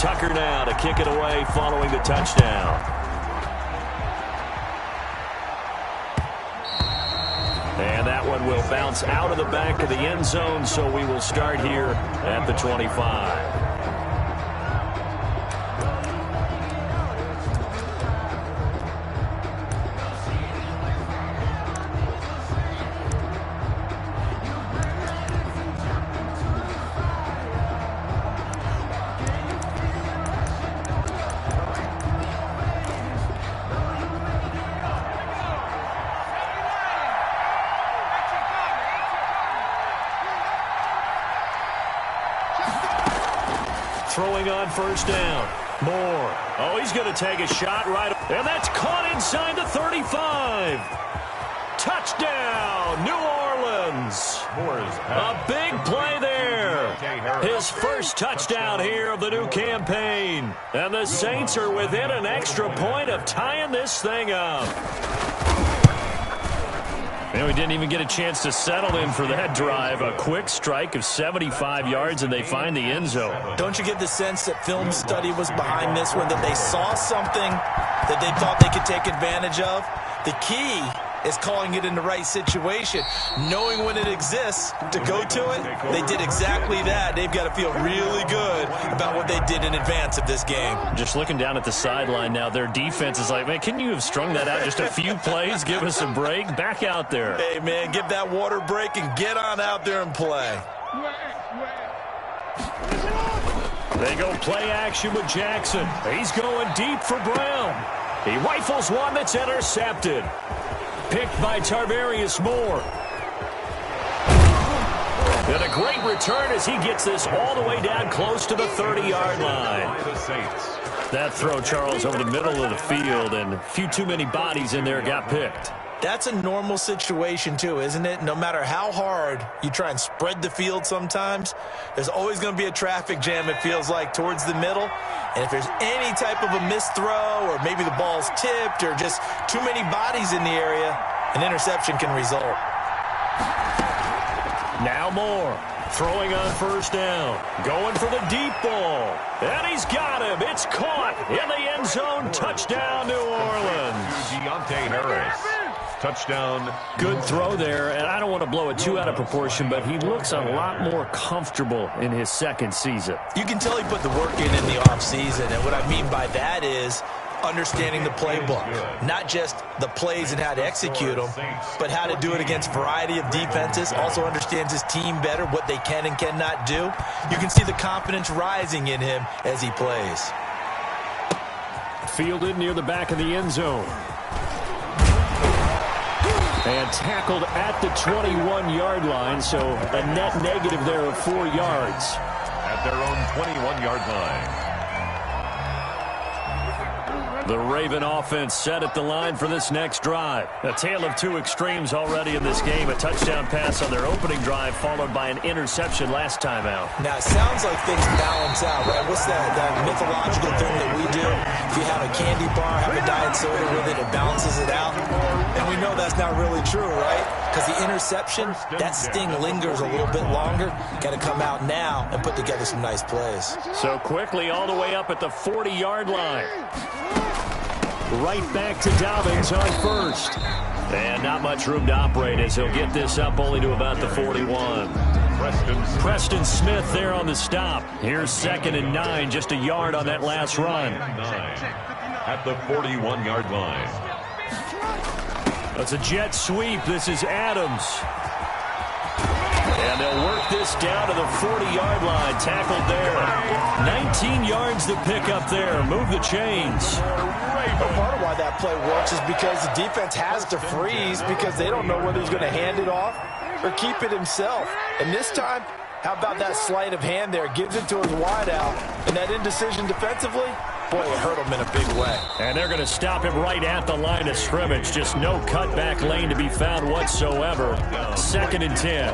Tucker now to kick it away following the touchdown. And that one will bounce out of the back of the end zone, so we will start here at the 25. Throwing on first down. Moore. Oh, he's going to take a shot right. And that's caught inside the 35. Touchdown, New Orleans. A big play there. His first touchdown here of the new campaign. And the Saints are within an extra point of tying this thing up. And we didn't even get a chance to settle in for that drive. A quick strike of 75 yards, and they find the end zone. Don't you get the sense that film study was behind this one, that they saw something that they thought they could take advantage of? The key is calling it in the right situation, knowing when it exists to go to it. They did exactly that. They've got to feel really good about what they did in advance of this game. Just looking down at the sideline now, their defense is like, man, can you have strung that out just a few plays? Give us a break. Back out there. Hey, man, give that water break and get on out there and play. They go play action with Jackson. He's going deep for Brown. He rifles one that's intercepted. Picked by Tarvarius Moore. And a great return as he gets this all the way down close to the 30-yard line. That throw, Charles, over the middle of the field, and a few too many bodies in there got picked. That's a normal situation, too, isn't it? No matter how hard you try and spread the field sometimes, there's always going to be a traffic jam, it feels like, towards the middle. And if there's any type of a missed throw or maybe the ball's tipped or just too many bodies in the area, an interception can result. Now Moore throwing on first down. Going for the deep ball. And he's got him. It's caught in the end zone. Touchdown, New Orleans. Deontay Harris. Touchdown. Good throw there, and I don't want to blow it too out of proportion, but he looks a lot more comfortable in his second season. You can tell he put the work in the offseason, and what I mean by that is understanding the playbook. Not just the plays and how to execute them, but how to do it against a variety of defenses. Also understands his team better, what they can and cannot do. You can see the confidence rising in him as he plays. Fielded near the back of the end zone. And tackled at the 21-yard line, so a net negative there of 4 yards. At their own 21-yard line. The Raven offense set at the line for this next drive. A tale of two extremes already in this game. A touchdown pass on their opening drive, followed by an interception last time out. Now, it sounds like things balance out, right? What's that mythological thing that we do? If you have a candy bar, have a diet soda with it, it balances it out. And we know that's not really true, right? Because the interception, that sting lingers a little bit longer. Got to come out now and put together some nice plays. So quickly all the way up at the 40-yard line. Right back to Dobbins on first. And not much room to operate as he'll get this up only to about the 41. Preston Smith there on the stop. Here's 2nd and 9, just a yard on that last run. At the 41-yard line. That's a jet sweep. This is Adams. And they'll work this down to the 40-yard line. Tackled there. 19 yards to pick up there. Move the chains. But part of why that play works is because the defense has to freeze because they don't know whether he's going to hand it off or keep it himself. And this time, how about that sleight of hand there? Gives it to his wideout. And that indecision defensively, boy, it hurt him in a big way. And they're going to stop him right at the line of scrimmage. Just no cutback lane to be found whatsoever. 2nd and 10.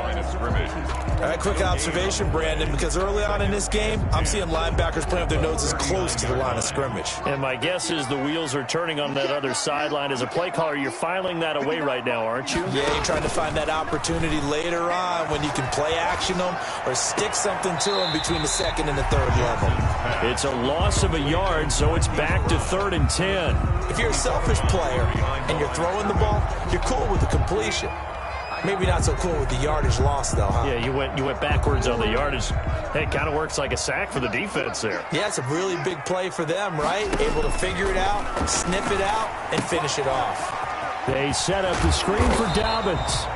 All right, quick observation, Brandon, because early on in this game, I'm seeing linebackers playing with their noses close to the line of scrimmage. And my guess is the wheels are turning on that other sideline. As a play caller, you're filing that away right now, aren't you? Yeah, you're trying to find that opportunity later on when you can play action them or stick something to them between the second and the third level. It's a loss of a yard, so it's back to 3rd and 10. If you're a selfish player and you're throwing the ball, you're cool with the completion. Maybe not so cool with the yardage loss, though, huh? Yeah, you went backwards on the yardage. Hey, it kind of works like a sack for the defense there. Yeah, it's a really big play for them, right? Able to figure it out, sniff it out, and finish it off. They set up the screen for Dobbins.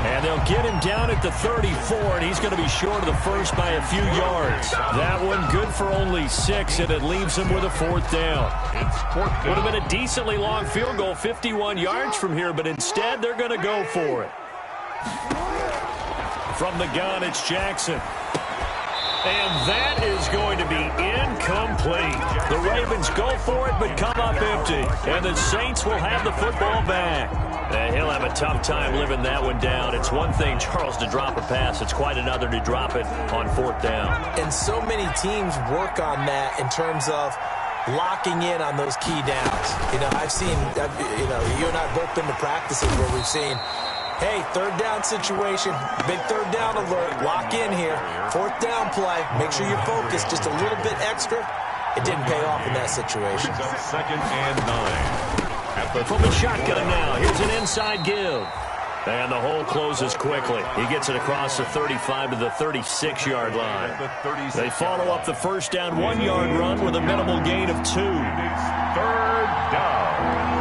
And they'll get him down at the 34, and he's going to be short of the first by a few yards. That one good for only 6, and it leaves him with a 4th down. Would have been a decently long field goal, 51 yards from here, but instead they're going to go for it. From the gun, it's Jackson. And that is going to be incomplete. The Ravens go for it, but come up empty. And the Saints will have the football back. And he'll have a tough time living that one down. It's one thing, Charles, to drop a pass. It's quite another to drop it on 4th down. And so many teams work on that in terms of locking in on those key downs. You know, you and I have both been to practices where we've seen, hey, 3rd down situation, big 3rd down alert, lock in here, 4th down play, make sure you're focused just a little bit extra. It didn't pay off in that situation. 2nd and 9. From the shotgun now, here's an inside give. And the hole closes quickly. He gets it across the 35 to the 36-yard line. They follow up the first down 1-yard run with a minimal gain of 2. 3rd down.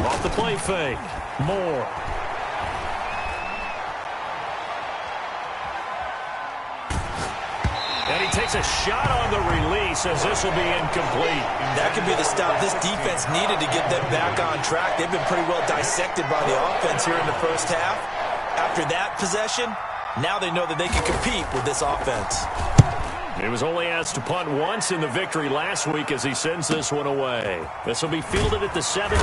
Off the play fake. Moore. And he takes a shot on the release as this will be incomplete. That could be the stop this defense needed to get them back on track. They've been pretty well dissected by the offense here in the first half. After that possession, now they know that they can compete with this offense. He was only asked to punt once in the victory last week as he sends this one away. This will be fielded at the 17.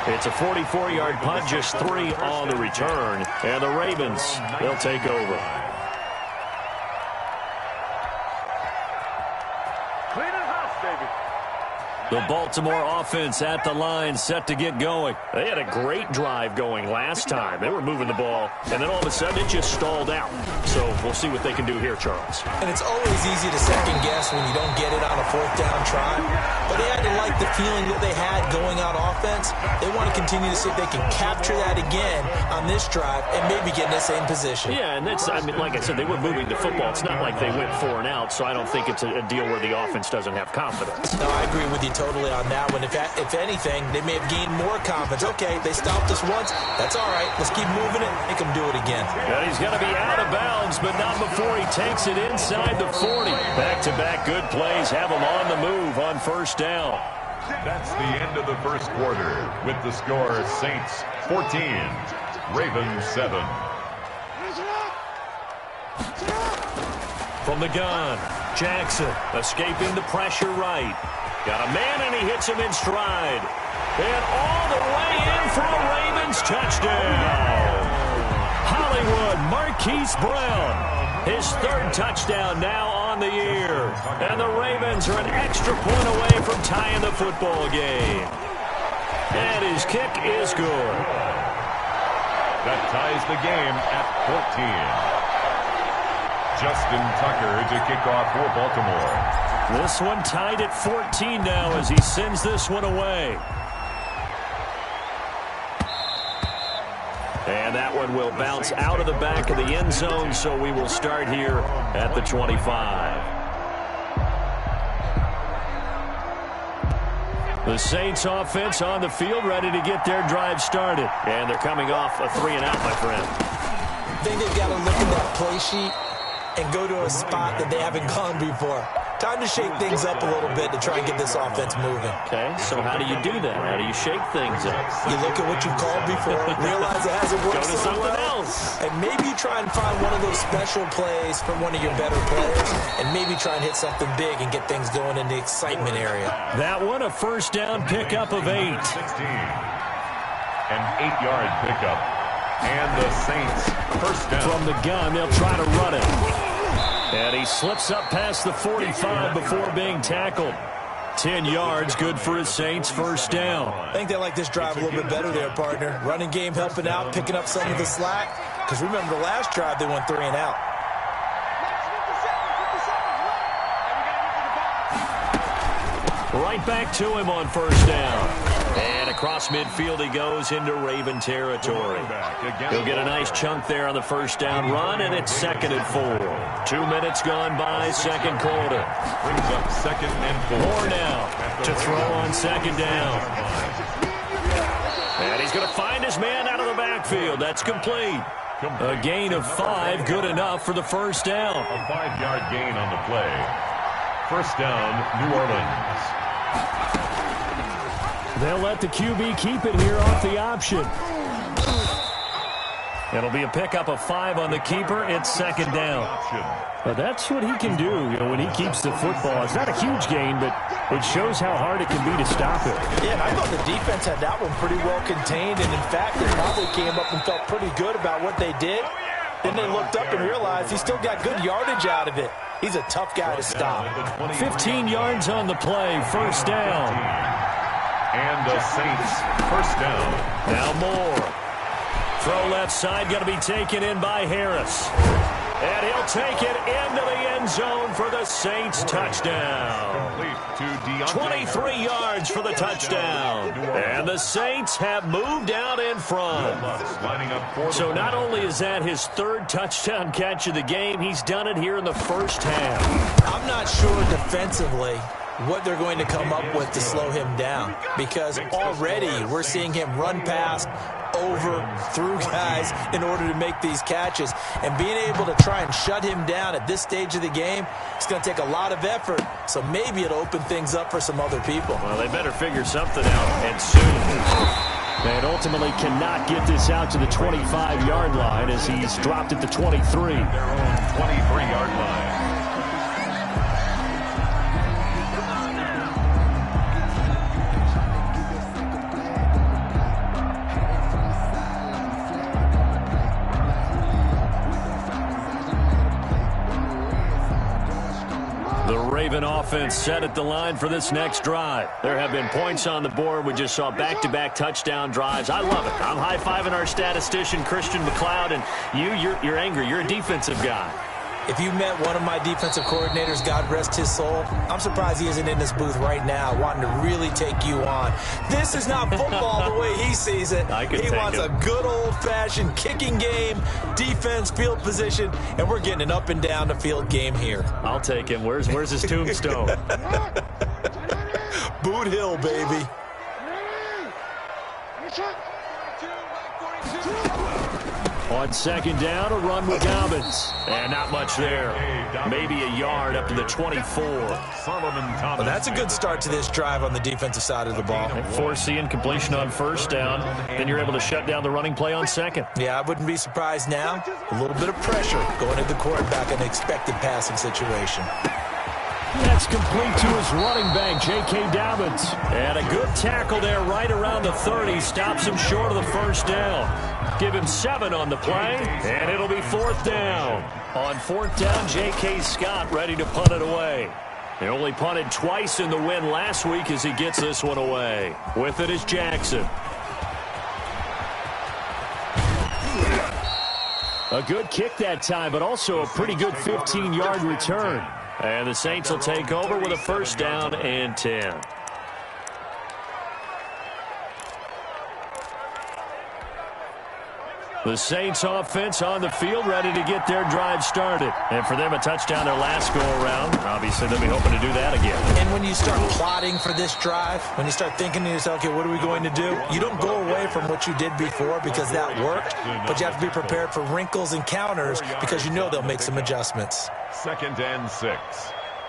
It's a 44-yard punt, just 3 on the return. And the Ravens, they'll take over. The Baltimore offense at the line, set to get going. They had a great drive going last time. They were moving the ball, and then all of a sudden it just stalled out. So we'll see what they can do here, Charles. And it's always easy to second guess when you don't get it on a 4th down try. But they had to like the feeling that they had going on offense. They want to continue to see if they can capture that again on this drive and maybe get in the same position. Yeah, and that's, I mean, like I said, they were moving the football. It's not like they went 4 and out, so I don't think it's a deal where the offense doesn't have confidence. No, I agree with you totally on that one. If anything, they may have gained more confidence. Okay, they stopped us once. That's all right. Let's keep moving it. Make them do it again. And he's going to be out of bounds, but not before he takes it inside the 40. Back-to-back good plays have him on the move on 1st down. That's the end of the first quarter with the score Saints 14, Ravens 7. From the gun, Jackson escaping the pressure right. Got a man, and he hits him in stride. And all the way in for a Ravens touchdown. Hollywood Marquise Brown. His 3rd touchdown now on the year. And the Ravens are an extra point away from tying the football game. And his kick is good. That ties the game at 14. Justin Tucker to kick off for Baltimore. This one tied at 14 now as he sends this one away. And that one will bounce out of the back of the end zone, so we will start here at the 25. The Saints offense on the field, ready to get their drive started. And they're coming off a 3-and-out, my friend. I think they've got to look at that play sheet and go to a spot that they haven't gone before. Time to shake things up a little bit to try and get this offense moving. Okay, so how do you do that? How do you shake things up? You look at what you've called before, realize it hasn't worked Go to so something well, else. and maybe you try and find one of those special plays from one of your better players, and maybe try and hit something big and get things going in the excitement area. That one, a first down pickup of 8. 16. An 8-yard pickup. And the Saints first down. From the gun, they'll try to run it. And he slips up past the 45 before being tackled. 10 yards, good for his Saints, first down. I think they like this drive a little bit better there, partner. Running game helping out, picking up some of the slack. Because remember the last drive, they went 3 and out. Right back to him on first down. And across midfield he goes into Raven territory. He'll get a nice chunk there on the first down run, and it's 2nd and 4. 2 minutes gone by, second quarter. Brings up 2nd and 4. More now to throw on 2nd down. And he's going to find his man out of the backfield. That's complete. A gain of 5, good enough for the first down. A 5-yard gain on the play. First down, New Orleans. They'll let the QB keep it here off the option. It'll be a pickup of 5 on the keeper. It's 2nd down. But that's what he can do, when he keeps the football. It's not a huge gain, but it shows how hard it can be to stop it. Yeah, and I thought the defense had that one pretty well contained, and in fact, they probably came up and felt pretty good about what they did. Then they looked up and realized he still got good yardage out of it. He's a tough guy to stop. 15 yards on the play, first down. And the Saints first down. Now Moore. Throw left side, going to be taken in by Harris. And he'll take it into the end zone for the Saints touchdown. Complete to 23 yards for the touchdown. And the Saints have moved out in front. So not only is that his 3rd touchdown catch of the game, he's done it here in the first half. I'm not sure defensively what they're going to come up with to slow him down, because already we're seeing him run past, over, through guys in order to make these catches. And being able to try and shut him down at this stage of the game, it's going to take a lot of effort. So maybe it'll open things up for some other people. Well, they better figure something out, and soon. They ultimately cannot get this out to the 25-yard line as he's dropped at the 23. Their own 23-yard line. Raven offense set at the line for this next drive. There have been points on the board. We just saw back-to-back touchdown drives. I love it. I'm high-fiving our statistician, Christian McLeod, and you're angry. You're a defensive guy. If you met one of my defensive coordinators, God rest his soul, I'm surprised he isn't in this booth right now wanting to really take you on. This is not football the way he sees it. He wants a good old-fashioned kicking game, defense, field position, and we're getting an up and down the field game here. I'll take him. Where's his tombstone? Boot Hill, baby. On 2nd down, a run with Dobbins. And not much there. Maybe a yard up to the 24. Well, that's a good start to this drive on the defensive side of the ball. Force the incompletion on first down. Then you're able to shut down the running play on 2nd. Yeah, I wouldn't be surprised now. A little bit of pressure going at the quarterback in an expected passing situation. That's complete to his running back, J.K. Dobbins. And a good tackle there right around the 30. Stops him short of the first down. Give him 7 on the play, and it'll be 4th down. On 4th down, J.K. Scott ready to punt it away. They only punted twice in the win last week as he gets this one away. With it is Jackson. A good kick that time, but also a pretty good 15-yard return. And the Saints will take over with a first down and 10. The Saints offense on the field, ready to get their drive started. And for them, a touchdown their last go-around. Obviously, they'll be hoping to do that again. And when you start plotting for this drive, when you start thinking to yourself, okay, what are we going to do? You don't go away from what you did before because that worked, but you have to be prepared for wrinkles and counters because you know they'll make some adjustments. 2nd and 6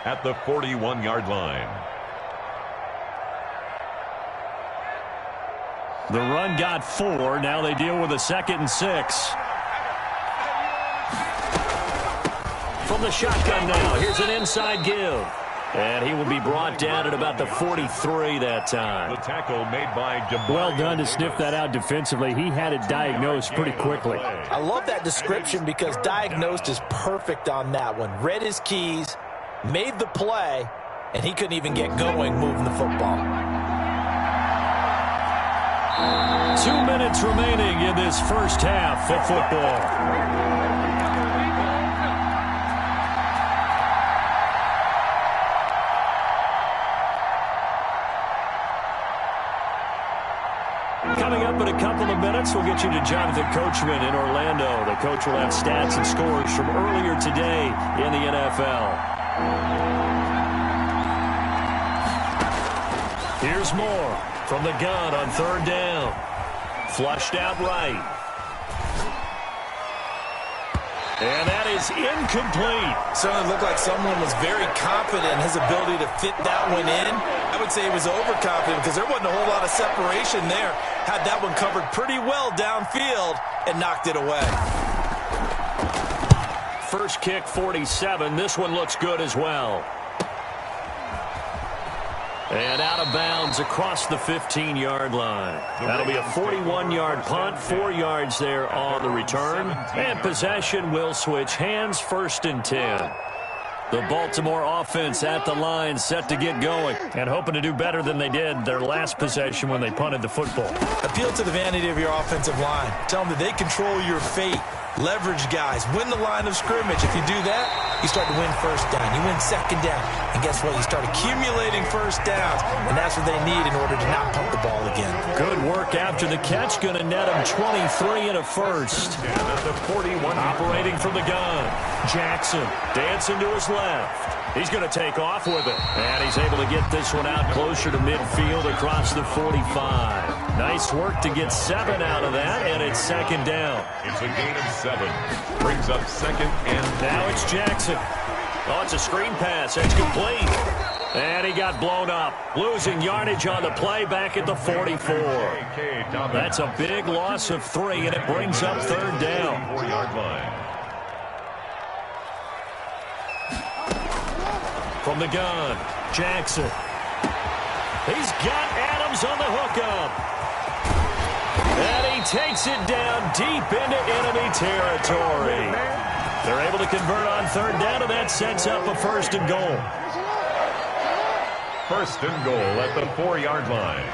at the 41-yard line. The run got 4. Now they deal with a 2nd and 6. From the shotgun now, here's an inside give. And he will be brought down at about the 43 that time. The tackle made by well done to sniff that out defensively. He had it diagnosed pretty quickly. I love that description because diagnosed is perfect on that one. Read his keys, made the play, and he couldn't even get going moving the football. 2 minutes remaining in this first half of football. Coming up in a couple of minutes, we'll get you to Jonathan Coachman in Orlando. The coach will have stats and scores from earlier today in the NFL. Here's more from the gun on 3rd down. Flushed out right. And that is incomplete. Certainly looked like someone was very confident in his ability to fit that one in. I would say he was overconfident because there wasn't a whole lot of separation there. Had that one covered pretty well downfield and knocked it away. First kick, 47. This one looks good as well. And out of bounds across the 15-yard line. That'll be a 41-yard punt, 4 yards there on the return. And possession will switch hands, 1st and 10. The Baltimore offense at the line, set to get going, and hoping to do better than they did their last possession when they punted the football. Appeal to the vanity of your offensive line. Tell them that they control your fate. Leverage guys. Win the line of scrimmage. If you do that, you start to win 1st down. You win 2nd down. And guess what? You start accumulating 1st downs. And that's what they need in order to not pump the ball again. Good work after the catch. Going to net him 23 and a 1st. And at the 41. Operating from the gun. Jackson dancing to his left. He's going to take off with it. And he's able to get this one out closer to midfield across the 45. Nice work to get 7 out of that, and it's 2nd down. It's a gain of 7. Brings up 2nd and 3. Now it's Jackson. Oh, it's a screen pass. It's complete. And he got blown up. Losing yardage on the play back at the 44. That's a big loss of 3, and it brings up 3rd down. 4-yard line. From the gun, Jackson. He's got Adams on the hookup. And he takes it down deep into enemy territory. They're able to convert on 3rd down, and that sets up a 1st and goal. 1st and goal at the 4-yard line.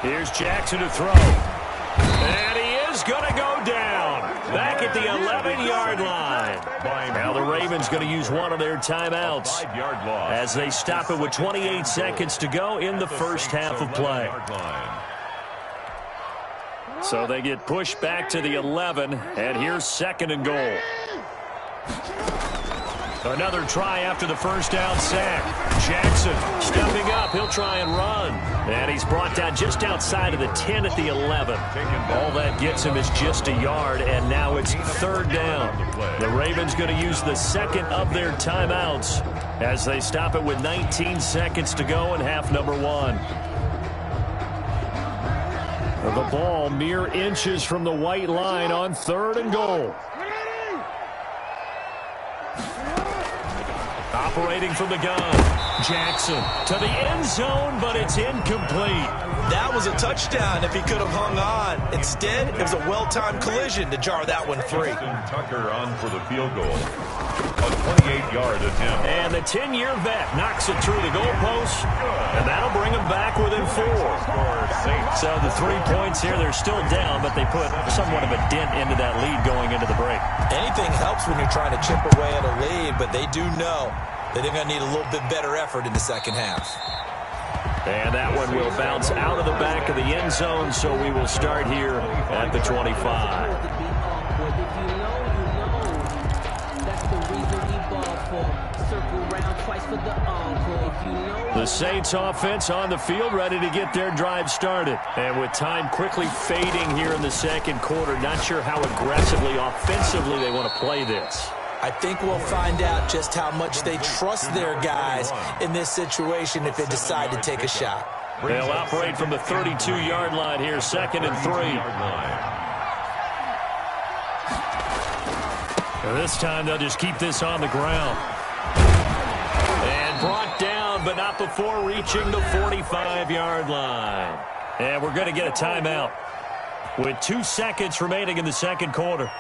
Here's Jackson to throw. And he is going to go down. Back at the 11-yard line. Now the Ravens going to use one of their timeouts as they stop it with 28 seconds to go in the first half of play. So they get pushed back to the 11, and here's 2nd and goal. Another try after the first down sack. Jackson stepping up. He'll try and run. And he's brought down just outside of the 10 at the 11. All that gets him is just a yard, and now it's 3rd down. The Ravens going to use the 2nd of their timeouts as they stop it with 19 seconds to go in half number 1. The ball mere inches from the white line on 3rd and goal. Operating from the gun. Jackson to the end zone, but it's incomplete. That was a touchdown if he could have hung on. Instead, it was a well-timed collision to jar that one free. Tucker on for the field goal. A 28-yard attempt. And the 10-year vet knocks it through the goalpost, and that'll bring them back within 4. So the 3 points here, they're still down, but they put somewhat of a dent into that lead going into the break. Anything helps when you're trying to chip away at a lead, but they do know that they're going to need a little bit better effort in the second half. And that one will bounce out of the back of the end zone, so we will start here at the 25. The Saints offense on the field, ready to get their drive started. And with time quickly fading here in the second quarter, not sure how aggressively, offensively they want to play this. I think we'll find out just how much they trust their guys in this situation if they decide to take a shot. They'll operate from the 32-yard line here, 2nd and 3. And this time they'll just keep this on the ground. And brought down, but not before reaching the 45-yard line. And we're going to get a timeout with 2 seconds remaining in the second quarter.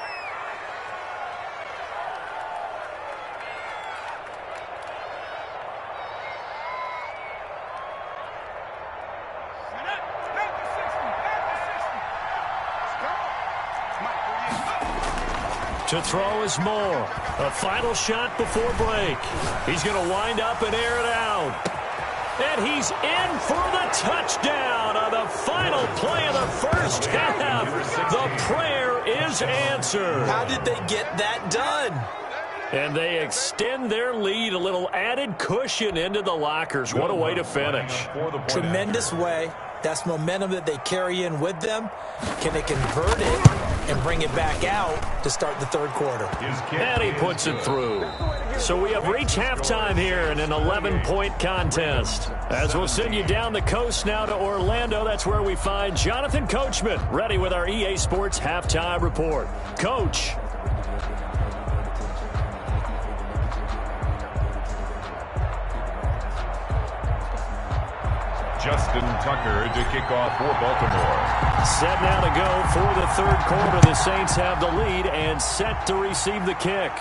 To throw is Moore. A final shot before break. He's going to wind up and air it out. And he's in for the touchdown on the final play of the first half. The prayer is answered. How did they get that done? And they extend their lead, a little added cushion into the lockers. What a way to finish. Tremendous way. That's momentum that they carry in with them. Can they convert it and bring it back out to start the third quarter? And he puts it through. So we have reached halftime here in an 11-point contest. As we'll send you down the coast now to Orlando, that's where we find Jonathan Coachman, ready with our EA Sports Halftime Report. Coach. Justin Tucker to kick off for Baltimore. Set now to go for the third quarter. The Saints have the lead and set to receive the kick.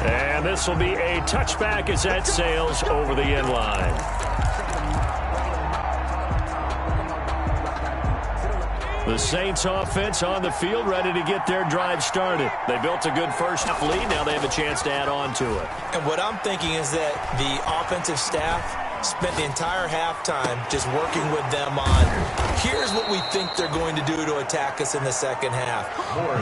And this will be a touchback as that sails over the end line. The Saints offense on the field, ready to get their drive started. They built a good first half lead. Now they have a chance to add on to it. And what I'm thinking is that the offensive staff spent the entire halftime just working with them on, here's what we think they're going to do to attack us in the second half.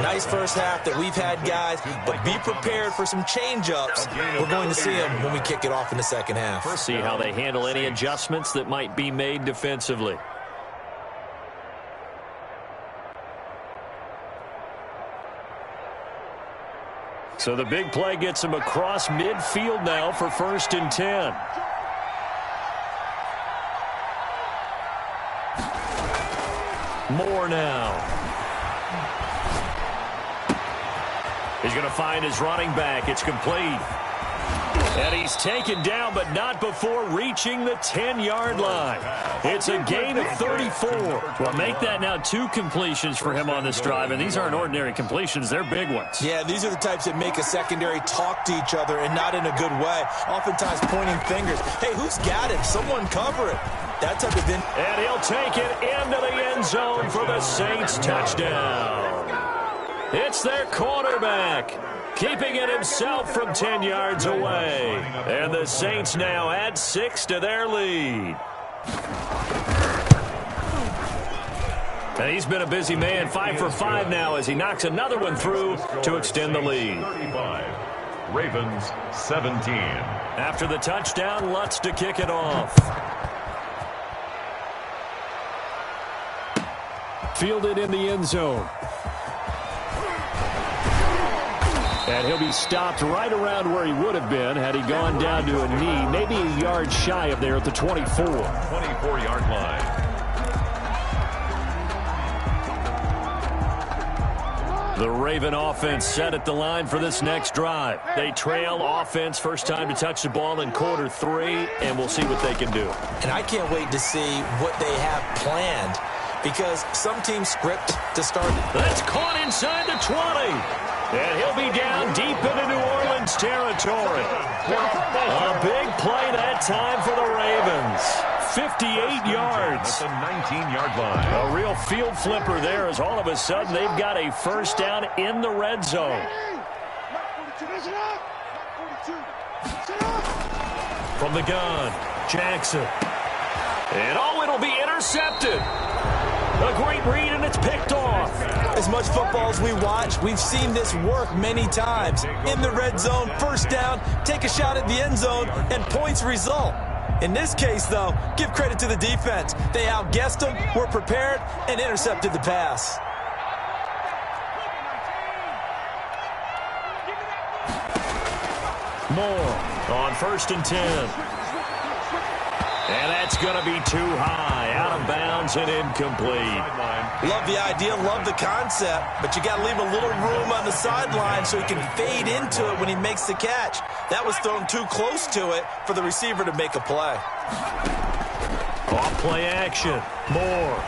Nice first half that we've had, guys, but be prepared for some change-ups. We're going to see them when we kick it off in the second half. See how they handle any adjustments that might be made defensively. So the big play gets them across midfield now for 1st and 10. Moore now. He's going to find his running back. It's complete. And he's taken down, but not before reaching the 10-yard line. It's a gain of 34. Well, make that now 2 completions for him on this drive, and these aren't ordinary completions. They're big ones. Yeah, these are the types that make a secondary talk to each other and not in a good way. Oftentimes pointing fingers. Hey, who's got him? Someone cover it. That type of thing. And he'll take it into the end zone for the Saints touchdown. It's their quarterback, keeping it himself from 10 yards away. And the Saints now add 6 to their lead. And he's been a busy man, 5 for 5 now as he knocks another one through to extend the lead. 35. Ravens 17. After the touchdown, Lutz to kick it off. Fielded in the end zone. And he'll be stopped right around where he would have been had he gone down to a knee, maybe a yard shy of there at the 24. 24-yard line. The Raven offense set at the line for this next drive. They trail offense, first time to touch the ball in quarter 3, and we'll see what they can do. And I can't wait to see what they have planned, because some teams script to start. That's caught inside the 20. And he'll be down deep into New Orleans territory. A big play that time for the Ravens. 58 yards. At the 19-yard line. A real field flipper there as all of a sudden they've got a first down in the red zone. From the gun, Jackson. And it'll be intercepted. A great read, and it's picked off. As much football as we watch, we've seen this work many times. In the red zone, first down, take a shot at the end zone, and points result. In this case, though, give credit to the defense. They outguessed them, were prepared, and intercepted the pass. Moore on 1st and 10. And that's going to be too high, out of bounds and incomplete. Love the idea, love the concept, but you got to leave a little room on the sideline so he can fade into it when he makes the catch. That was thrown too close to it for the receiver to make a play. Off play action. Moore.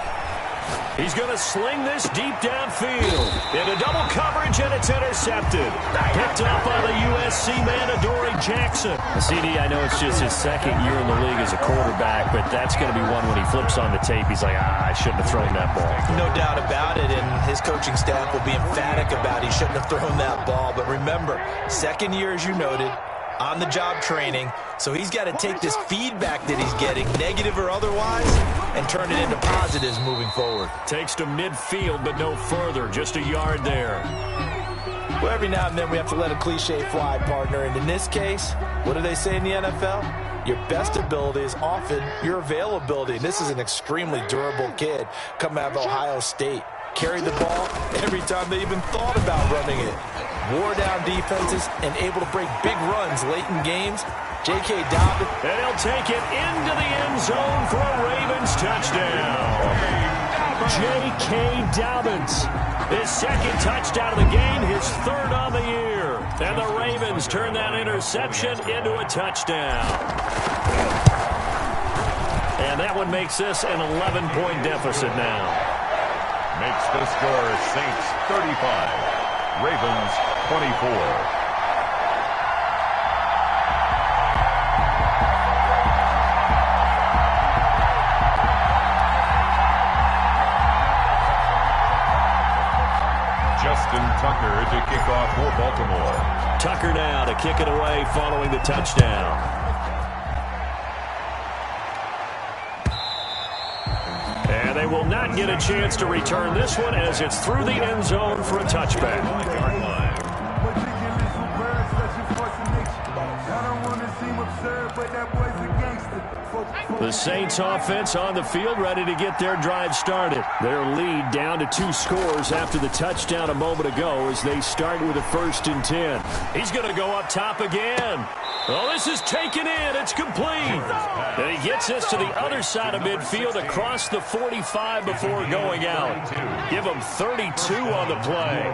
He's going to sling this deep downfield. Into double coverage, and it's intercepted. Picked up by the USC man, Adoree Jackson. CD, I know it's just his second year in the league as a quarterback, but that's going to be one when he flips on the tape. He's like, I shouldn't have thrown that ball. No doubt about it, and his coaching staff will be emphatic about he shouldn't have thrown that ball. But remember, second year, as you noted, on-the-job training, so he's got to take this feedback that he's getting, negative or otherwise, and turn it into positives moving forward. Takes to midfield, but no further, just a yard there. Well, every now and then we have to let a cliche fly, partner, and in this case, what do they say in the NFL? Your best ability is often your availability, and this is an extremely durable kid coming out of Ohio State. Carried the ball every time they even thought about running it. Wore down defenses and able to break big runs late in games. J.K. Dobbins. And he'll take it into the end zone for a Ravens touchdown. J.K. Dobbins. His second touchdown of the game, his third on the year. And the Ravens turn that interception into a touchdown. And that one makes this an 11-point deficit now. Makes the score Saints 35, Ravens 24. Justin Tucker to kick off for Baltimore. Tucker now to kick it away following the touchdown. And they will not get a chance to return this one as it's through the end zone for a touchback. The Saints offense on the field ready to get their drive started. Their lead down to 2 scores after the touchdown a moment ago as they start with a 1st and 10. He's going to go up top again. Oh, this is taken in. It's complete. And he gets us to the other side of midfield across the 45 before going out. Give him 32 on the play.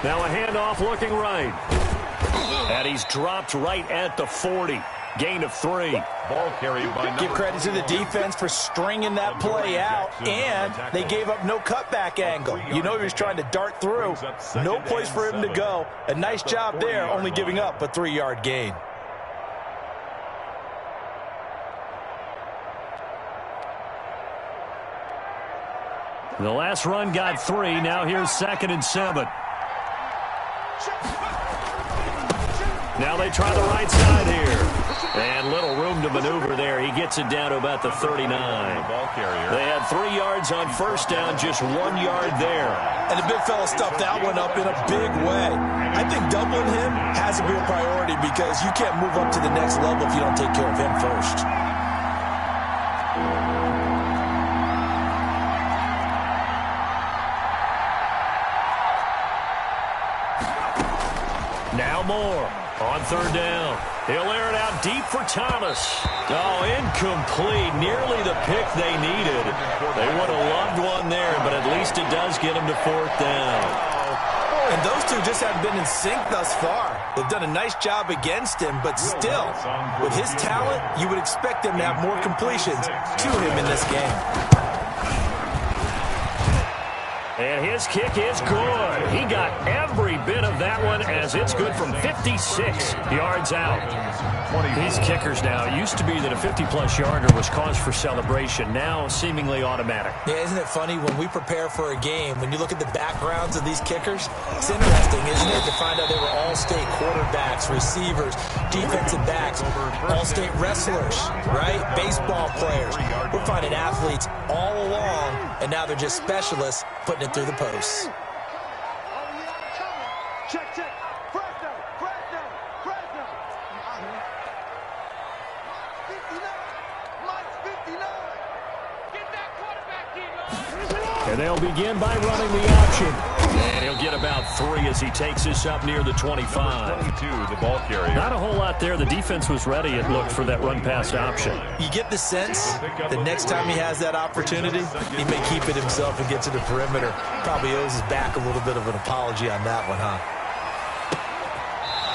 Now a handoff looking right. And he's dropped right at the 40. Gain of 3. Ball carried by Give credit to the defense for stringing that play out, and they gave up no cutback angle. You know he was trying to dart through. No place for him to go. A nice job there, only giving up a 3-yard gain. The last run got 3. Now here's 2nd and 7. Now they try the right side here. And little room to maneuver there. He gets it down to about the 39. They had 3 yards on first down, just 1 yard there. And the big fella stuffed that one up in a big way. I think doubling him has to be a priority because you can't move up to the next level if you don't take care of him first. Now Moore on 3rd down. He'll air it out deep for Thomas. Oh, incomplete. Nearly the pick they needed. They would have loved one there, but at least it does get them to 4th down. And those two just haven't been in sync thus far. They've done a nice job against him, but still, with his talent, you would expect them to have more completions to him in this game. And his kick is good. He got every bit of that one as it's good from 56 yards out. These kickers now, it used to be that a 50-plus yarder was cause for celebration. Now seemingly automatic. Yeah, isn't it funny when we prepare for a game, when you look at the backgrounds of these kickers, it's interesting, isn't it, to find out they were all-state quarterbacks, receivers, defensive backs, all-state wrestlers, right? Baseball players. We're finding athletes all along, and now they're just specialists putting it through the posts. Check, check. Fresno. 59. Mike's 59. Get that quarterback, Debo. And they'll begin by running the option. And he'll get about 3 as he takes this up near the 25. 22, the ball carrier. Not a whole lot there. The defense was ready, it looked, for that run-pass option. You get the sense the next time he has that opportunity, he may keep it himself and get to the perimeter. Probably owes his back a little bit of an apology on that one, huh?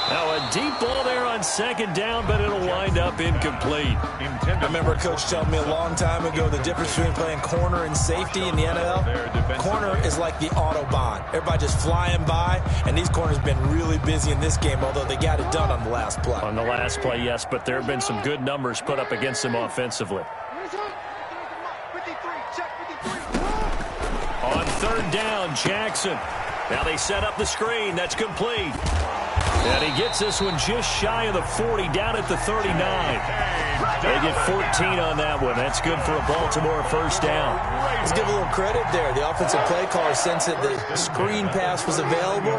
Now a deep ball there on second down, but it'll wind up incomplete. I remember a coach telling me a long time ago the difference between playing corner and safety in the NFL. Corner is like the Autobahn. Everybody just flying by, and these corners have been really busy in this game, although they got it done on the last play. On the last play, yes, but there have been some good numbers put up against them offensively. 53. Check 53. On third down, Jackson. Now they set up the screen. That's complete. And he gets this one just shy of the 40, down at the 39. They get 14 on that one. That's good for a Baltimore first down. Let's give a little credit there. The offensive play caller sensed that the screen pass was available.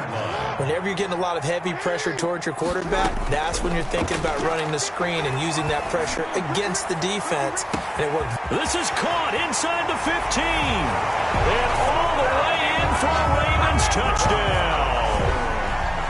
Whenever you're getting a lot of heavy pressure towards your quarterback, that's when you're thinking about running the screen and using that pressure against the defense. And it worked. This is caught inside the 15. And all the way in for a Ravens touchdown.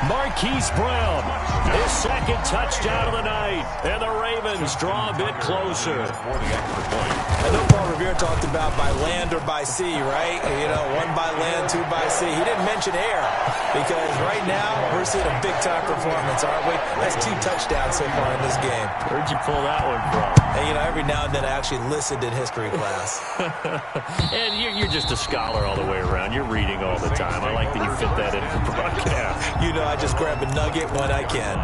Marquise Brown, his second touchdown of the night, and the Ravens draw a bit closer. I know Paul Revere talked about by land or by sea, right? You know, 1 by land, 2 by sea. He didn't mention air because right now we're seeing a big-time performance, aren't we? That's 2 touchdowns so far in this game. Where'd you pull that one from? And, you know, every now and then I actually listened in history class. And you're just a scholar all the way around. You're reading all the time. I like that you fit that in for broadcast. You know, I just grab a nugget when I can.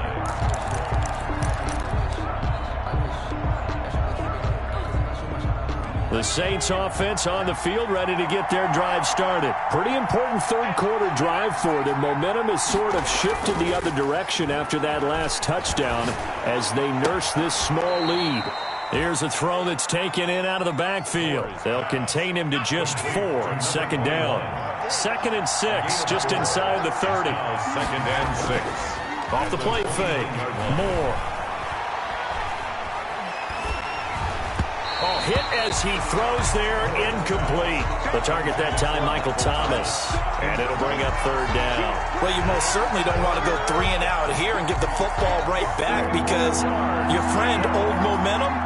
The Saints offense on the field, ready to get their drive started. Pretty important third quarter drive for them. Momentum has sort of shifted the other direction after that last touchdown as they nurse this small lead. Here's a throw that's taken in out of the backfield. They'll contain him to just 4. Second down. 2nd and 6, just inside the 30. 2nd and 6. Off the plate fake. Moore. Oh, hit as he throws there, incomplete. The target that time, Michael Thomas. And it'll bring up third down. Well, you most certainly don't want to go 3 and out here and give the football right back because your friend, Old Momentum,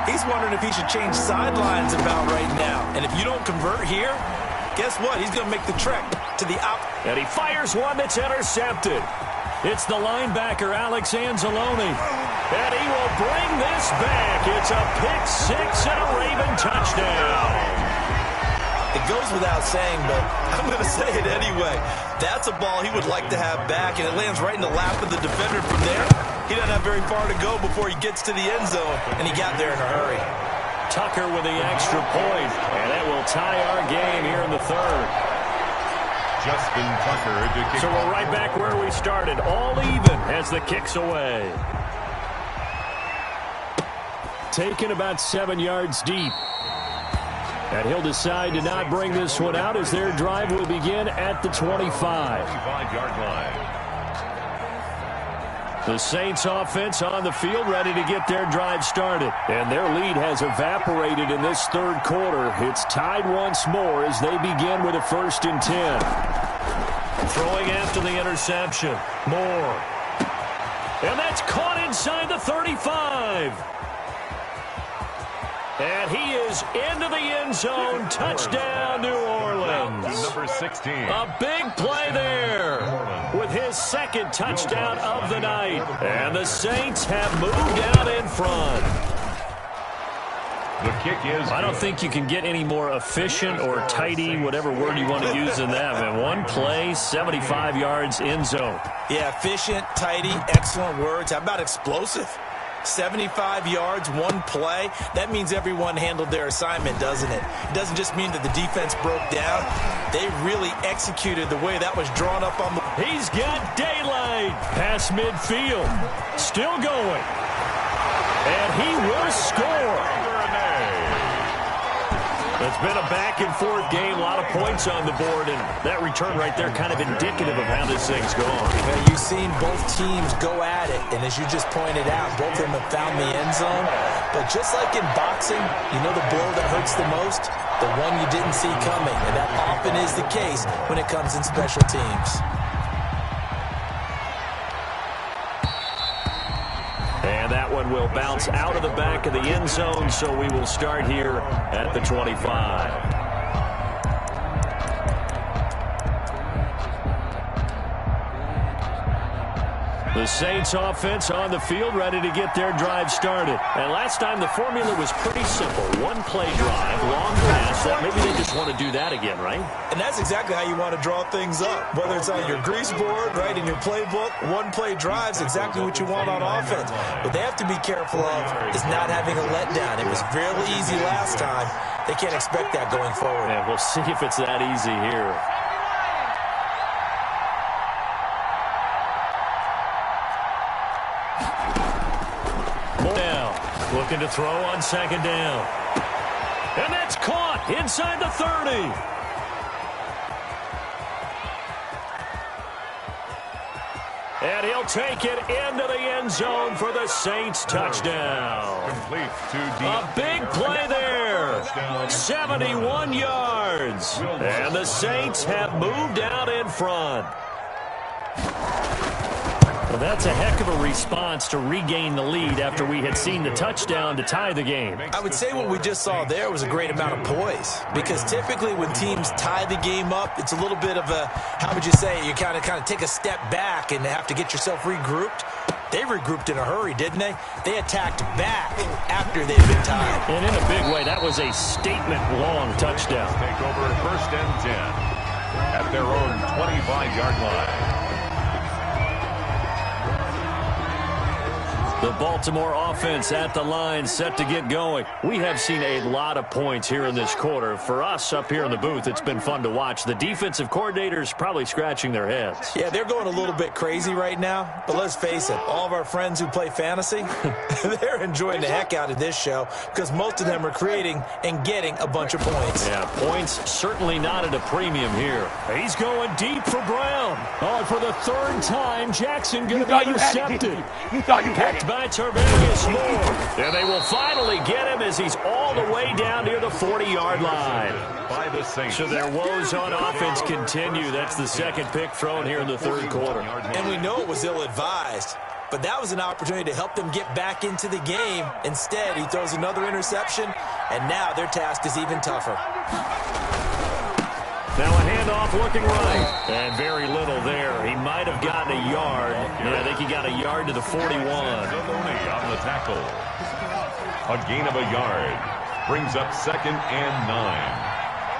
he's wondering if he should change sidelines about right now. And if you don't convert here, guess what? He's going to make the trek to the out. And he fires one that's intercepted. It's the linebacker, Alex Anzalone. And he will bring this back. It's a pick 6 and a Raven touchdown. It goes without saying, but I'm going to say it anyway. That's a ball he would like to have back, and it lands right in the lap of the defender from there. He doesn't have very far to go before he gets to the end zone, and he got there in a hurry. Tucker with the extra point, and that will tie our game here in the third. Justin Tucker to kick. So we're right back where we started, all even as the kick's away. Taken about 7 yards deep. And he'll decide to not bring this one out as their drive will begin at the 25. 25-yard line. The Saints offense on the field ready to get their drive started. And their lead has evaporated in this third quarter. It's tied once more as they begin with a 1st and 10. Throwing after the interception. Moore. And that's caught inside the 35. And he is into the end zone. Touchdown, New Orleans. Number 16. A big play there with his 2nd touchdown of the night. And the Saints have moved out in front. The kick is I don't think you can get any more efficient or tidy, whatever word you want to use in that, man. One play, 75 yards, end zone. Yeah, efficient, tidy, excellent words. How about explosive? 75 yards, one play. That means everyone handled their assignment, doesn't it? It doesn't just mean that the defense broke down. They really executed the way that was drawn up on the... He's got daylight. Past midfield. Still going. And he will score. It's been a back-and-forth game, a lot of points on the board, and that return right there kind of indicative of how this thing's going. Yeah, you've seen both teams go at it, and as you just pointed out, both of them have found the end zone. But just like in boxing, you know the blow that hurts the most? The one you didn't see coming, and that often is the case when it comes in special teams. And that one will bounce out of the back of the end zone, so we will start here at the 25. The Saints offense on the field, ready to get their drive started. And last time the formula was pretty simple. One play drive, long pass. Maybe they just want to do that again, right? And that's exactly how you want to draw things up. Whether it's on your grease board, right, in your playbook, one play drive's exactly what you want on offense. What they have to be careful of is not having a letdown. It was fairly easy last time. They can't expect that going forward. And we'll see if it's that easy here. Looking to throw on second down. And that's caught inside the 30. And he'll take it into the end zone for the Saints touchdown. complete to A big play there. 71 yards. And the Saints have moved out in front. Well, that's a heck of a response to regain the lead after we had seen the touchdown to tie the game. I would say what we just saw there was a great amount of poise, because typically when teams tie the game up, it's a little bit of a, how would you say, you kind of take a step back and have to get yourself regrouped. They regrouped in a hurry, didn't they? They attacked back after they'd been tied. And in a big way, that was a statement-long touchdown. Take over 1st and 10 at their own 25-yard line. The Baltimore offense at the line, set to get going. We have seen a lot of points here in this quarter. For us up here in the booth, it's been fun to watch. The defensive coordinators probably scratching their heads. Yeah, they're going a little bit crazy right now. But let's face it, all of our friends who play fantasy, they're enjoying the heck out of this show, because most of them are creating and getting a bunch of points. Yeah, points certainly not at a premium here. He's going deep for Brown. Oh, and for the third time, Jackson going to be intercepted. You thought you had it. By Tervarius Moore. And they will finally get him as he's all the way down near the 40-yard line. By the Saints. So their woes on offense continue. That's the second pick thrown here in the third quarter. And we know it was ill-advised, but that was an opportunity to help them get back into the game. Instead, he throws another interception, and now their task is even tougher. Now a handoff looking right. And very little there. He might have gotten a yard. Yeah, I think he got a yard to the 41. Zaloni on the tackle. A gain of a yard. Brings up 2nd and 9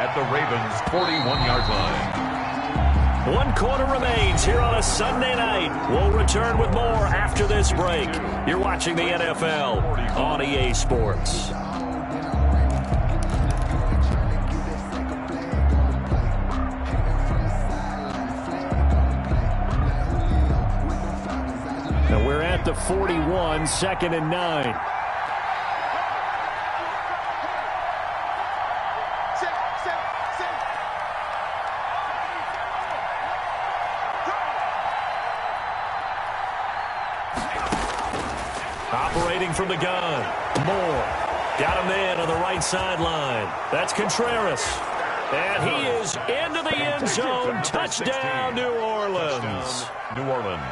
at the Ravens' 41-yard line. 1 quarter remains here on a Sunday night. We'll return with more after this break. You're watching the NFL on EA Sports. We're at the 41, 2nd and 9. Operating from the gun. Moore. Got him in on the right sideline. That's Contreras. And he is into the end zone. Touchdown, New Orleans. New Orleans.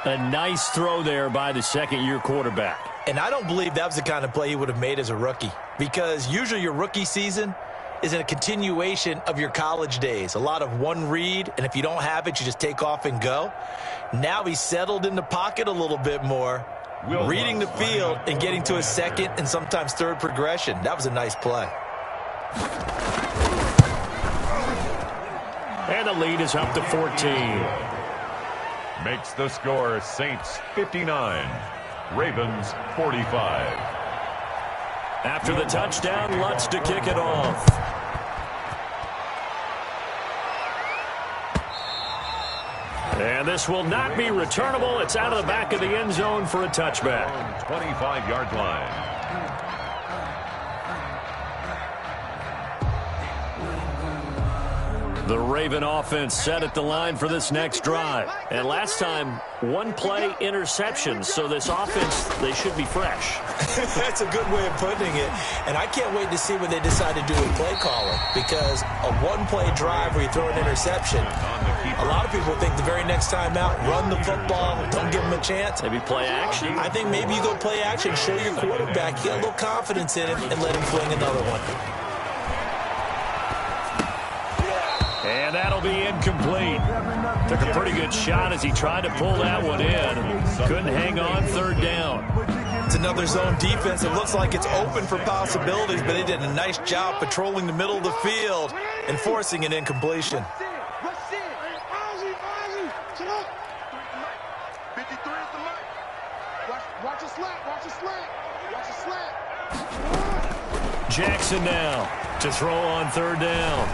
A nice throw there by the second-year quarterback. And I don't believe that was the kind of play he would have made as a rookie, because usually your rookie season is a continuation of your college days. A lot of one read, and if you don't have it, you just take off and go. Now he's settled in the pocket a little bit more, Reading the field and getting to a second and sometimes third progression. That was a nice play. And the lead is up to 14. Makes the score Saints 59, Ravens 45. After the touchdown, Lutz to kick it off. And this will not be returnable. It's out of the back of the end zone for a touchback. 25-yard line. The Raven offense set at the line for this next drive. And last time, one play interception. So this offense, they should be fresh. That's a good way of putting it. And I can't wait to see what they decide to do with play calling. Because a one-play drive where you throw an interception, a lot of people think the very next time out, run the football, don't give them a chance. Maybe play action. I think maybe you go play action, show your quarterback, get a little confidence in him, and let him fling another one. And that'll be incomplete. Took a pretty good shot as he tried to pull that one in. Couldn't hang on third down. It's another zone defense. It looks like it's open for possibilities, but they did a nice job patrolling the middle of the field and forcing an incompletion. Jackson now to throw on third down.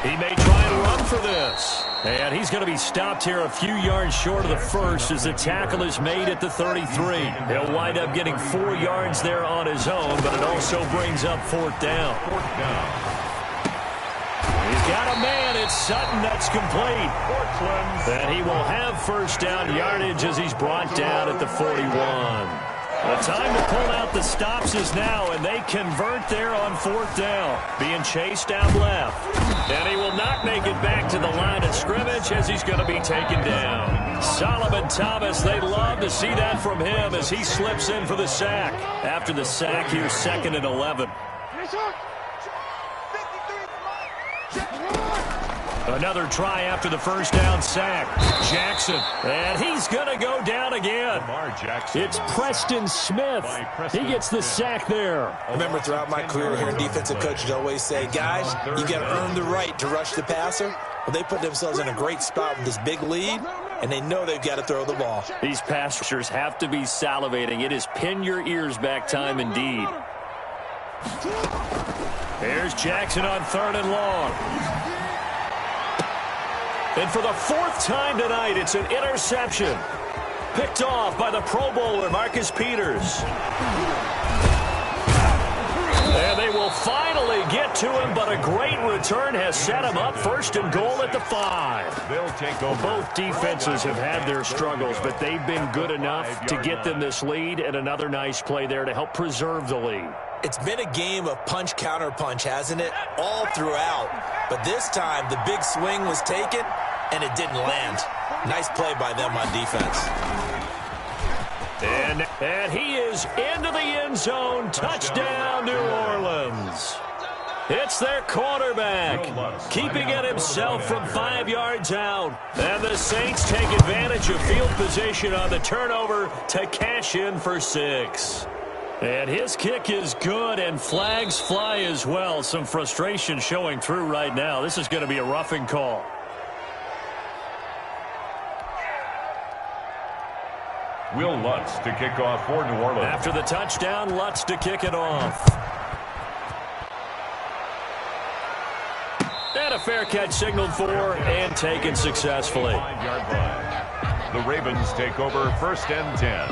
He may try and run for this. And he's going to be stopped here a few yards short of the first as the tackle is made at the 33. He'll wind up getting 4 yards there on his own, but it also brings up fourth down. He's got a man. It's Sutton. That's complete. And he will have first down yardage as he's brought down at the 41. The time to pull out the stops is now, and they convert there on fourth down. Being chased out left. And he will not make it back to the line of scrimmage as he's going to be taken down. Solomon Thomas, they love to see that from him as he slips in for the sack. After the sack, here's 2nd and 11. Another try after the first down sack. Jackson, and he's going to go down again. It's Preston Smith. He gets the sack there. Remember, throughout my career here in defensive coaches always say, guys, you got to earn the right to rush the passer. Well, they put themselves in a great spot with this big lead, and they know they've got to throw the ball. These pass rushers have to be salivating. It is pin your ears back time indeed. Here's Jackson on 3rd and long. And for the 4th time tonight, it's an interception. Picked off by the Pro Bowler, Marcus Peters. And they will finally get to him, but a great return has set him up 1st and goal at the 5. They'll take over. Both defenses have had their struggles, but they've been good enough to get them this lead, and another nice play there to help preserve the lead. It's been a game of punch-counter-punch, hasn't it? All throughout. But this time, the big swing was taken, and it didn't land. Nice play by them on defense. And he is into the end zone. Touchdown, New Orleans. It's their quarterback, keeping it himself from 5 yards out. And the Saints take advantage of field position on the turnover to cash in for 6. And his kick is good, and flags fly as well. Some frustration showing through right now. This is going to be a roughing call. Will Lutz to kick off for New Orleans. After the touchdown, Lutz to kick it off. And a fair catch signaled for and taken successfully. 5-yard line. The Ravens take over 1st and 10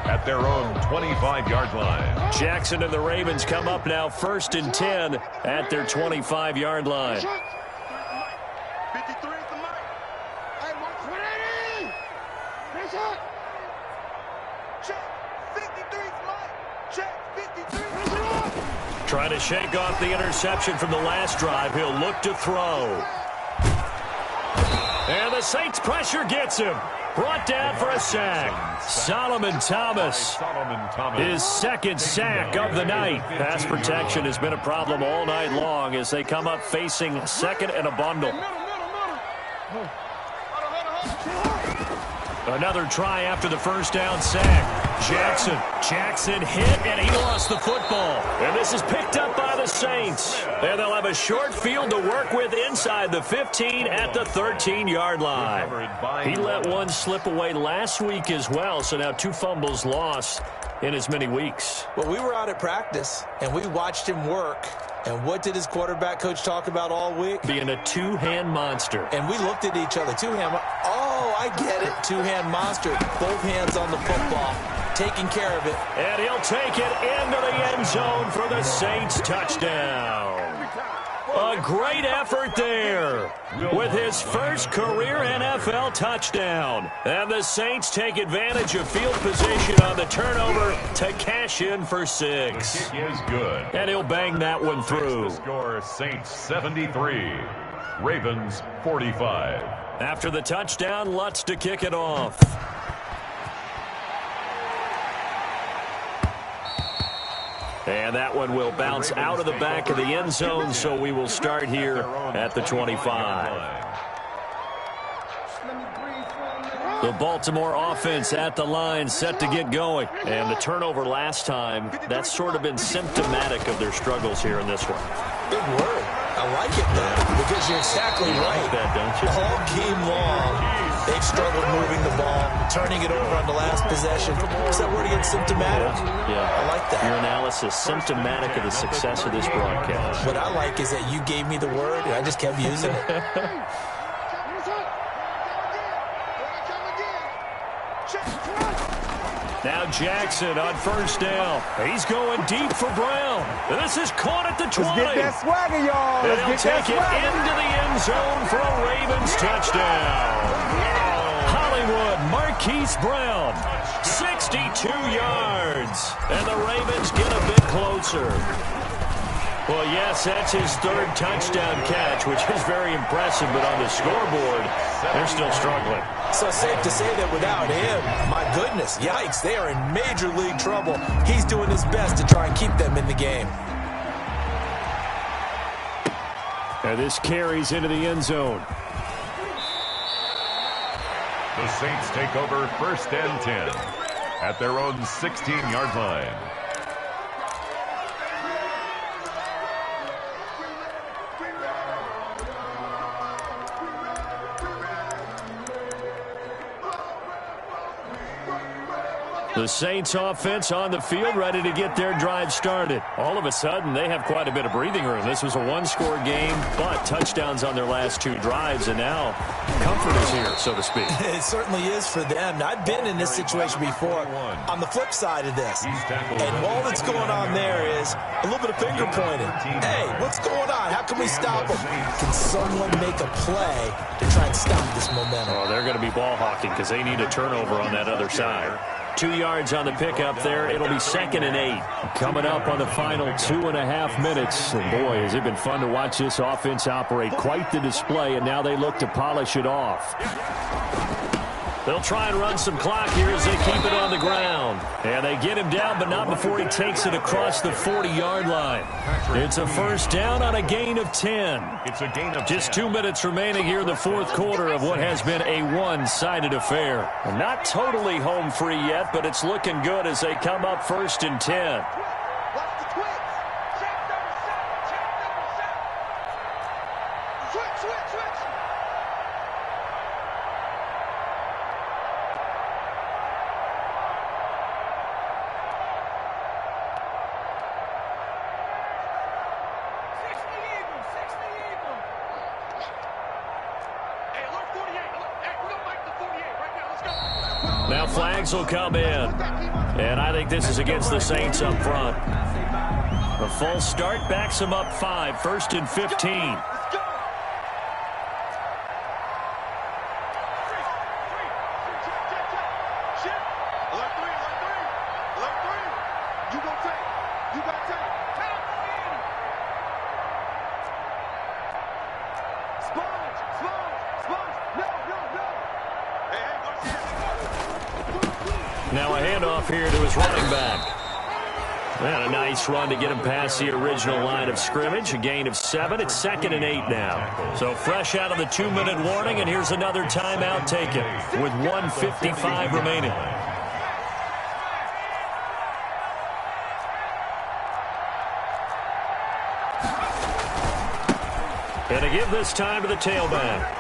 at their own 25-yard line. Jackson and the Ravens come up now 1st and 10 at their 25-yard line. 53 is the mic. Hey, 120. Nice hit. Check. 53 is the mic. Check. 53. Trying to shake off the interception from the last drive. He'll look to throw. And the Saints pressure gets him. Brought down for a sack. Solomon Thomas. His 2nd sack of the night. Pass protection has been a problem all night long as they come up facing 2nd and a bundle. Another try after the first down sack. Jackson hit, and he lost the football. And this is picked up by the Saints. And they'll have a short field to work with inside the 15 at the 13-yard line. He let one slip away last week as well, so now 2 fumbles lost in as many weeks. Well, we were out at practice, and we watched him work. And what did his quarterback coach talk about all week? Being a two-hand monster. And we looked at each other. Oh, I get it. Two-hand monster. Both hands on the football. Taking care of it. And he'll take it into the end zone for the Saints touchdown. A great effort there with his first career NFL touchdown. And the Saints take advantage of field position on the turnover to cash in for 6. The kick is good. And he'll bang that one through. The score, Saints 73, Ravens 45. After the touchdown, Lutz to kick it off. And that one will bounce out of the back of the end zone, so we will start here at the 25. The Baltimore offense at the line, set to get going. And the turnover last time, that's sort of been symptomatic of their struggles here in this one. Big word. I like it, though, because you're exactly right. That, don't you? All game long, they've struggled moving the ball, turning it over on the last possession. What's that word again? Symptomatic? Yeah. I like that. Your analysis, symptomatic of the success of this broadcast. What I like is that you gave me the word, and I just kept using it. Now Jackson on first down. He's going deep for Brown. This is caught at the 20. Let's get that swagger, y'all. And he'll take it into the end zone for a Ravens touchdown. Hollywood Marquise Brown, 62 yards. And the Ravens get a bit closer. Well, yes, that's his 3rd touchdown catch, which is very impressive, but on the scoreboard, they're still struggling. So safe to say that without him, my goodness, yikes, they are in major league trouble. He's doing his best to try and keep them in the game. And this carries into the end zone. The Saints take over 1st and 10 at their own 16-yard line. The Saints offense on the field, ready to get their drive started. All of a sudden, they have quite a bit of breathing room. This was a 1-score game, but touchdowns on their last 2 drives, and now comfort is here, so to speak. It certainly is for them. Now, I've been in this situation before on the flip side of this. And all that's going on there is a little bit of finger pointing. Hey, what's going on? How can we stop them? Can someone make a play to try and stop this momentum? Oh, they're going to be ball hawking because they need a turnover on that other side. 2 yards on the pickup there. It'll be 2nd and 8. Coming up on the final 2.5 minutes. And boy, has it been fun to watch this offense operate. Quite the display, and now they look to polish it off. They'll try and run some clock here as they keep it on the ground. And they get him down, but not before he takes it across the 40-yard line. It's a first down on a gain of 10. It's a gain of 10. Just 2 minutes remaining here in the 4th quarter of what has been a one-sided affair. Not totally home free yet, but it's looking good as they come up 1st and 10. Now flags will come in. And I think this is against the Saints up front. A false start backs them up 5. 1st and 15. Now a handoff here to his running back. And a nice run to get him past the original line of scrimmage. A gain of 7. It's 2nd and 8 now. So fresh out of the 2-minute warning, and here's another timeout taken with 1:55 remaining. And to give this time to the tailback.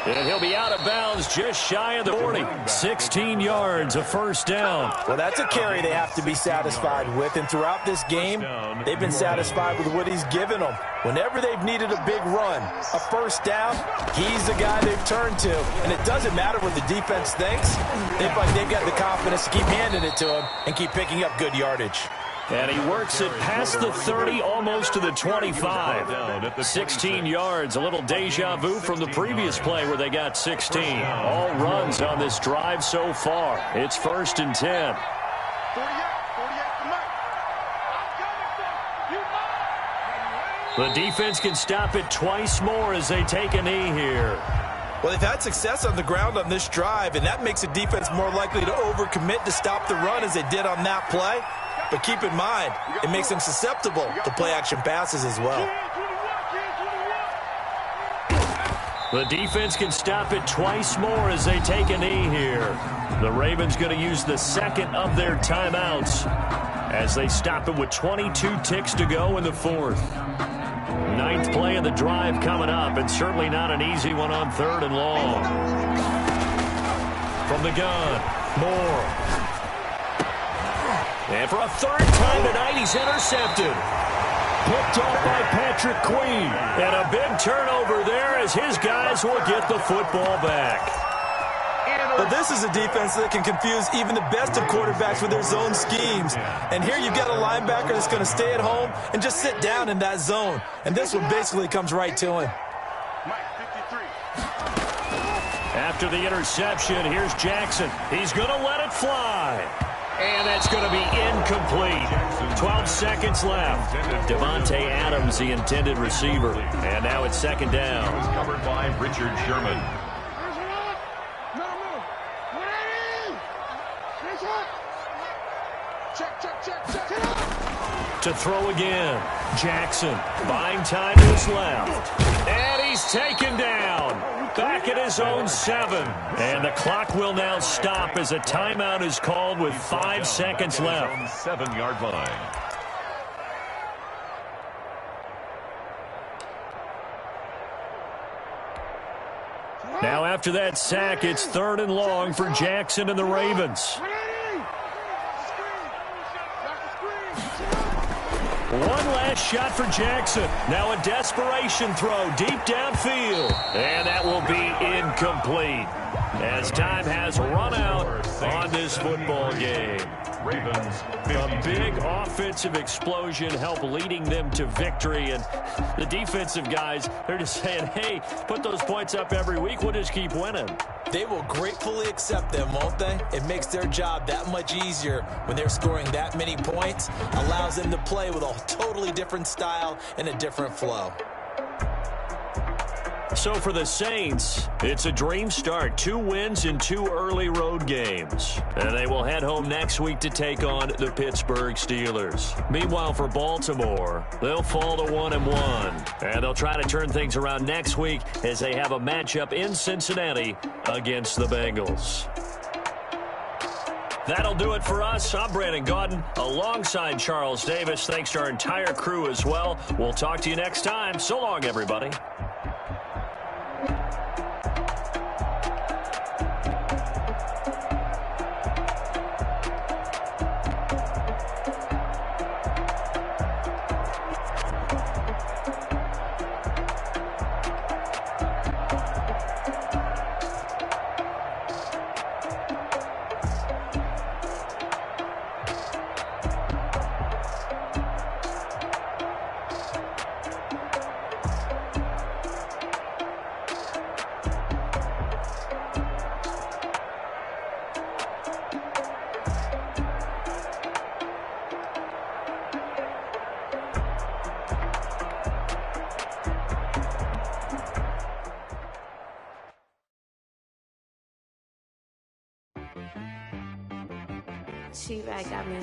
And he'll be out of bounds just shy of the 40. 16 yards, a first down. Well, that's a carry they have to be satisfied with. And throughout this game, they've been satisfied with what he's given them. Whenever they've needed a big run, a first down, he's the guy they've turned to. And it doesn't matter what the defense thinks. They feel like they've got the confidence to keep handing it to him and keep picking up good yardage. And he works it past the 30, almost to the 25. 16 yards, a little deja vu from the previous play where they got 16. All runs on this drive so far. It's 1st and 10. The defense can stop it twice more as they take a knee here. Well, they've had success on the ground on this drive, and that makes the defense more likely to overcommit to stop the run as they did on that play. But keep in mind, it makes them susceptible to play-action passes as well. The defense can stop it twice more as they take a knee here. The Ravens going to use the second of their timeouts as they stop it with 22 ticks to go in the 4th. 9th play of the drive coming up, and certainly not an easy one on 3rd and long. From the gun, Moore. And for a 3rd time tonight, he's intercepted. Picked off by Patrick Queen. And a big turnover there as his guys will get the football back. But this is a defense that can confuse even the best of quarterbacks with their zone schemes. And here you've got a linebacker that's going to stay at home and just sit down in that zone. And this one basically comes right to him. After the interception, here's Jackson. He's going to let it fly. And that's going to be incomplete. 12 seconds left. Devontae Adams, the intended receiver. And now it's 2nd down. Covered by Richard Sherman. To throw again. Jackson buying time to his left. And he's taken down. Back at his own 7. And the clock will now stop as a timeout is called with 5 seconds left. 7-yard line. Now after that sack, it's 3rd and long for Jackson and the Ravens. One last shot for Jackson. Now a desperation throw deep downfield. And that will be incomplete as time has run out on this football game. Ravens, A big offensive explosion helped leading them to victory. And the defensive guys, they're just saying, hey, put those points up every week. We'll just keep winning. They will gratefully accept them, won't they? It makes their job that much easier when they're scoring that many points. Allows them to play with a totally different style and a different flow. So for the Saints, it's a dream start. 2 wins in 2 early road games. And they will head home next week to take on the Pittsburgh Steelers. Meanwhile, for Baltimore, they'll fall to 1-1. And they'll try to turn things around next week as they have a matchup in Cincinnati against the Bengals. That'll do it for us. I'm Brandon Gaudin alongside Charles Davis. Thanks to our entire crew as well. We'll talk to you next time. So long, everybody. She right got me.